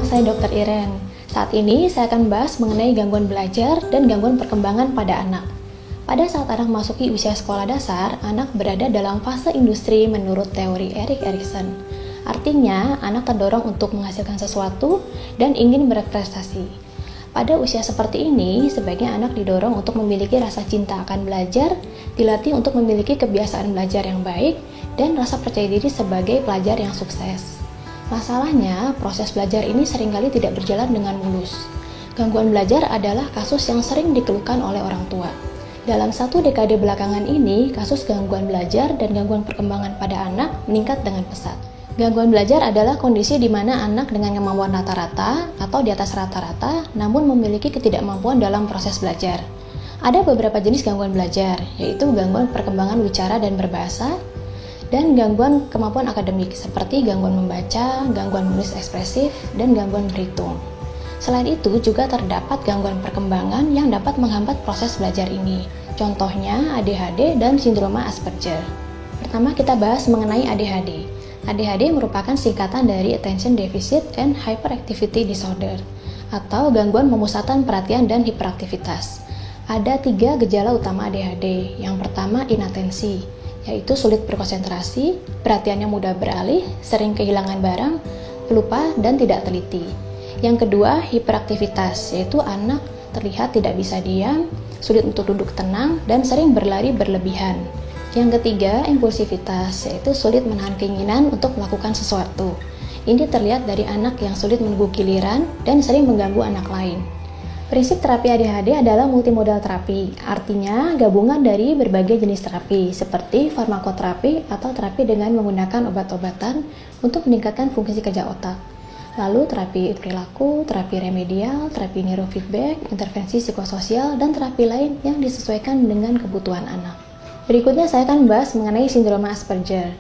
saya Dr. Iren. Saat ini saya akan bahas mengenai gangguan belajar dan gangguan perkembangan pada anak. Pada saat anak memasuki usia sekolah dasar, anak berada dalam fase industri menurut teori Erik Erikson. Artinya, anak terdorong untuk menghasilkan sesuatu dan ingin berprestasi. Pada usia seperti ini, sebaiknya anak didorong untuk memiliki rasa cinta akan belajar, dilatih untuk memiliki kebiasaan belajar yang baik, dan rasa percaya diri sebagai pelajar yang sukses. Masalahnya, proses belajar ini seringkali tidak berjalan dengan mulus. Gangguan belajar adalah kasus yang sering dikeluhkan oleh orang tua. Dalam 1 dekade belakangan ini, kasus gangguan belajar dan gangguan perkembangan pada anak meningkat dengan pesat. Gangguan belajar adalah kondisi di mana anak dengan kemampuan rata-rata atau di atas rata-rata, namun memiliki ketidakmampuan dalam proses belajar. Ada beberapa jenis gangguan belajar, yaitu gangguan perkembangan bicara dan berbahasa, dan gangguan kemampuan akademik seperti gangguan membaca, gangguan menulis ekspresif, dan gangguan berhitung. Selain itu, juga terdapat gangguan perkembangan yang dapat menghambat proses belajar ini. Contohnya ADHD dan sindroma Asperger. Pertama kita bahas mengenai ADHD. ADHD merupakan singkatan dari Attention Deficit and Hyperactivity Disorder, atau gangguan pemusatan perhatian dan hiperaktivitas. Ada 3 gejala utama ADHD. Yang pertama inatensi, yaitu sulit berkonsentrasi, perhatiannya mudah beralih, sering kehilangan barang, lupa, dan tidak teliti. Yang kedua, hiperaktivitas, yaitu anak terlihat tidak bisa diam, sulit untuk duduk tenang, dan sering berlari berlebihan. Yang ketiga, impulsivitas, yaitu sulit menahan keinginan untuk melakukan sesuatu. Ini terlihat dari anak yang sulit menunggu giliran dan sering mengganggu anak lain. Prinsip terapi ADHD adalah multimodal terapi, artinya gabungan dari berbagai jenis terapi seperti farmakoterapi atau terapi dengan menggunakan obat-obatan untuk meningkatkan fungsi kerja otak. Lalu terapi perilaku, terapi remedial, terapi neurofeedback, intervensi psikososial, dan terapi lain yang disesuaikan dengan kebutuhan anak. Berikutnya saya akan membahas mengenai sindroma Asperger.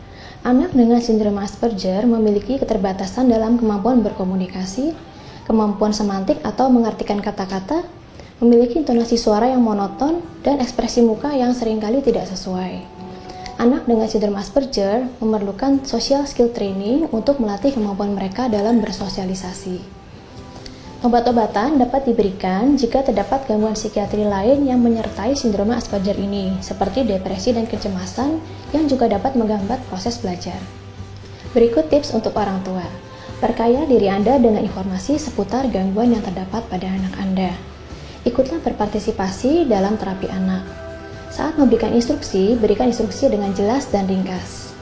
Anak dengan sindroma Asperger memiliki keterbatasan dalam kemampuan berkomunikasi, kemampuan semantik atau mengartikan kata-kata, memiliki intonasi suara yang monoton, dan ekspresi muka yang seringkali tidak sesuai. Anak dengan sindrom Asperger memerlukan social skill training untuk melatih kemampuan mereka dalam bersosialisasi. Obat-obatan dapat diberikan jika terdapat gangguan psikiatri lain yang menyertai sindrom Asperger ini, seperti depresi dan kecemasan yang juga dapat menghambat proses belajar. Berikut tips untuk orang tua. Perkaya diri Anda dengan informasi seputar gangguan yang terdapat pada anak Anda. Ikutlah berpartisipasi dalam terapi anak. Saat memberikan instruksi, berikan instruksi dengan jelas dan ringkas.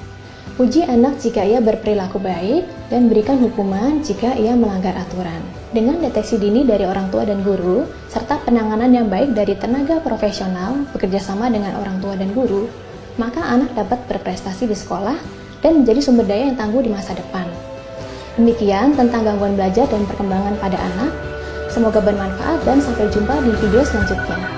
Puji anak jika ia berperilaku baik, dan berikan hukuman jika ia melanggar aturan. Dengan deteksi dini dari orang tua dan guru, serta penanganan yang baik dari tenaga profesional bekerjasama dengan orang tua dan guru, maka anak dapat berprestasi di sekolah dan menjadi sumber daya yang tangguh di masa depan. Demikian tentang gangguan belajar dan perkembangan pada anak. Semoga bermanfaat dan sampai jumpa di video selanjutnya.